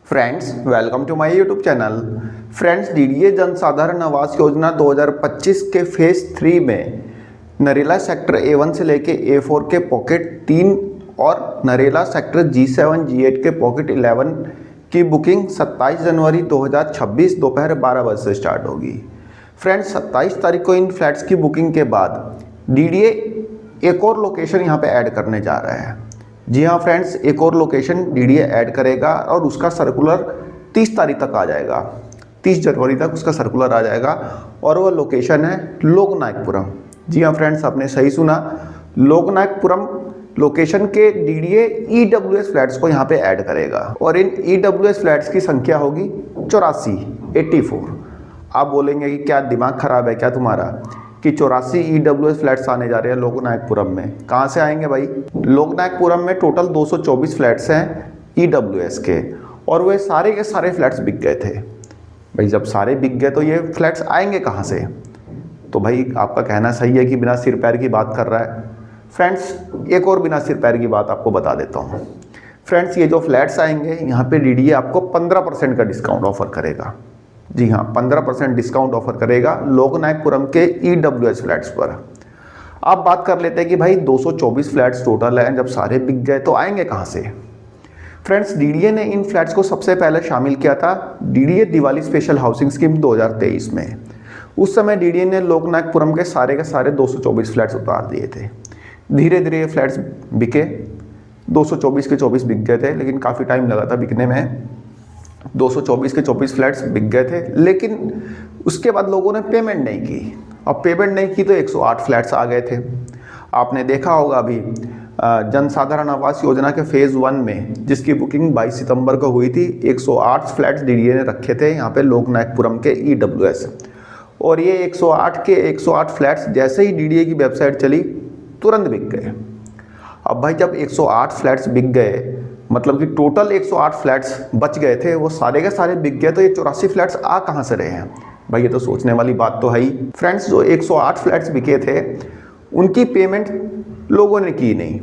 Friends welcome to my YouTube channel. Friends DDA Jansadharan Awas Yojana 2025 के phase 3 में Narela sector A1 से लेके A4 के पॉकेट 3 और नरेला सेक्टर G7 G8 के पॉकेट 11 की बुकिंग 27 जनवरी 2026 दोपहर 12 बजे से स्टार्ट होगी। फ्रेंड्स 27 तारीख को इन फ्लैट्स की बुकिंग के बाद डीडीए एक और लोकेशन यहाँ पे ऐड करने जा रहा है। जी हाँ फ्रेंड्स, एक और लोकेशन डीडीए ऐड करेगा और उसका सर्कुलर 30 तारीख तक आ जाएगा। 30 जनवरी तक उसका सर्कुलर आ जाएगा और वह लोकेशन है लोकनायकपुरम। जी हाँ फ्रेंड्स, आपने सही सुना, लोकनायकपुरम लोकेशन के डीडीए ईडब्ल्यूएस फ्लैट्स को यहाँ पे ऐड करेगा और इन ईडब्ल्यूएस फ्लैट्स की संख्या होगी 84। आप बोलेंगे कि क्या दिमाग खराब है क्या तुम्हारा कि 84 ईडब्ल्यूएस फ्लैट्स आने जा रहे हैं लोकनायकपुरम में। कहाँ से आएंगे भाई? लोकनायकपुरम में टोटल 224 फ्लैट्स हैं ईडब्ल्यूएस के और वे सारे के सारे फ्लैट्स बिक गए थे। भाई जब सारे बिक गए तो ये फ्लैट्स आएंगे कहाँ से? तो भाई आपका कहना सही है कि बिना सिर पैर की बात कर रहा है। फ्रेंड्स एक और बिना सिर पैर की बात आपको बता देता हूँ। फ्रेंड्स ये जो फ्लैट्स आएंगे यहाँ पे डीडीए आपको 15% का डिस्काउंट ऑफर करेगा। जी हाँ, 15% डिस्काउंट ऑफर करेगा लोकनायकपुरम के ईडब्ल्यूएस फ्लैट्स पर। आप बात कर लेते हैं कि भाई 224 फ्लैट्स टोटल हैं, जब सारे बिक गए तो आएंगे कहाँ से? फ्रेंड्स डीडीए ने इन फ्लैट्स को सबसे पहले शामिल किया था DDA Diwali special housing scheme 2023 में। उस समय डीडीए ने लोकनायकपुरम के सारे 224 फ्लैट्स उतार दिए थे। धीरे धीरे ये फ्लैट्स बिके, 224 के 24 बिक गए थे, लेकिन काफ़ी टाइम लगा था बिकने में। 224 के 24 फ्लैट्स बिक गए थे, लेकिन उसके बाद लोगों ने पेमेंट नहीं की। अब पेमेंट नहीं की तो 108 फ्लैट्स आ गए थे। आपने देखा होगा अभी जनसाधारण आवास योजना के फेज़ 1 में जिसकी बुकिंग 22 सितंबर को हुई थी, 108 फ्लैट्स डीडीए ने रखे थे यहाँ पे लोकनायकपुरम के ईडब्ल्यूएस। और ये 108 के 108 फ्लैट्स जैसे ही डीडीए की वेबसाइट चली तुरंत बिक गए। अब भाई जब 108 फ्लैट्स बिक गए, मतलब कि टोटल 108 फ्लैट्स बच गए थे, वो सारे के सारे बिक गए, तो ये 84 फ्लैट्स आ कहाँ से रहे हैं? भाई ये तो सोचने वाली बात तो है ही। फ्रेंड्स जो 108 फ्लैट्स बिके थे उनकी पेमेंट लोगों ने की नहीं।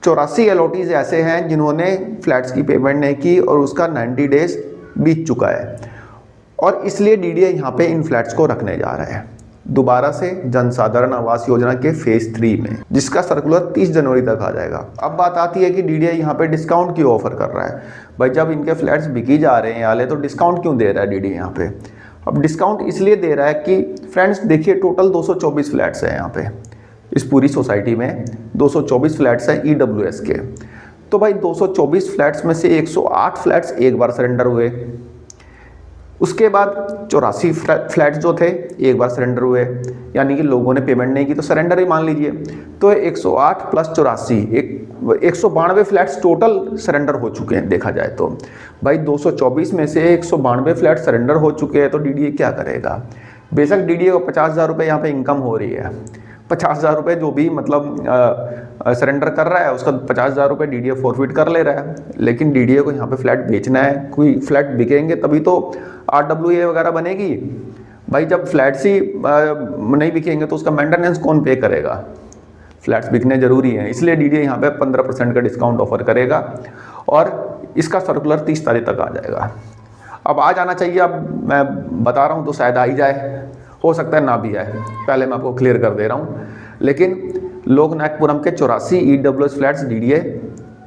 84 अलॉटीज ऐसे हैं जिन्होंने फ्लैट्स की पेमेंट नहीं की और उसका 90 डेज बीत चुका है और इसलिए डीडीए यहाँ पे इन फ्लैट्स को रखने जा रहा है दोबारा से जनसाधारण आवास योजना के फेज 3 में, जिसका सर्कुलर 30 जनवरी तक आ जाएगा। अब बात आती है कि डीडीए यहाँ पे डिस्काउंट क्यों ऑफर कर रहा है? भाई जब इनके फ्लैट्स बिकी जा रहे हैं आले, तो डिस्काउंट क्यों दे रहा है डीडीए यहाँ पे? अब डिस्काउंट इसलिए दे रहा है कि फ्रेंड्स देखिए, टोटल 224 फ्लैट्स हैं यहाँ पे, इस पूरी सोसाइटी में 224 फ्लैट्स हैं ईडब्ल्यूएस के। तो भाई 224 फ्लैट्स में से 108 फ्लैट्स एक बार सरेंडर हुए, उसके बाद 84 फ्लैट्स जो थे एक बार सरेंडर हुए, यानी कि लोगों ने पेमेंट नहीं की तो सरेंडर ही मान लीजिए। तो 108 प्लस 84 192 फ्लैट्स टोटल सरेंडर हो चुके हैं देखा जाए तो। भाई 224 में से 192 फ्लैट सरेंडर हो चुके हैं, तो डीडीए क्या करेगा? बेशक डीडीए को 50,000 रुपये यहाँ पे इनकम हो रही है, 50,000 रुपये जो भी मतलब सरेंडर कर रहा है उसका 50,000 रुपये डीडीए फॉरफिट कर ले रहा है, लेकिन डीडीए को यहाँ पे फ्लैट बेचना है। कोई फ्लैट बिकेंगे तभी तो RWA वगैरह बनेगी। भाई जब फ्लैट्स ही नहीं बिकेंगे तो उसका मेंटेनेंस कौन पे करेगा? फ्लैट्स बिकने ज़रूरी हैं, इसलिए डीडीए यहाँ पे 15% का डिस्काउंट ऑफर करेगा और इसका सर्कुलर 30 तारीख तक आ जाएगा। अब आ जाना चाहिए, अब मैं बता रहा हूँ तो शायद आ ही जाए, हो सकता है ना भी आए, पहले मैं आपको क्लियर कर दे रहा हूँ। लेकिन लोकनायकपुरम के 84 ईडब्ल्यूएस फ्लैट्स डीडीए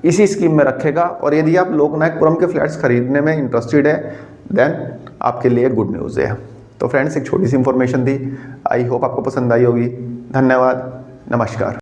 इसी स्कीम में रखेगा और यदि आप लोकनायकपुरम के फ्लैट्स खरीदने में इंटरेस्टेड है देन आपके लिए गुड न्यूज़ है। तो फ्रेंड्स एक छोटी सी इंफॉर्मेशन थी, आई होप आपको पसंद आई होगी। धन्यवाद, नमस्कार।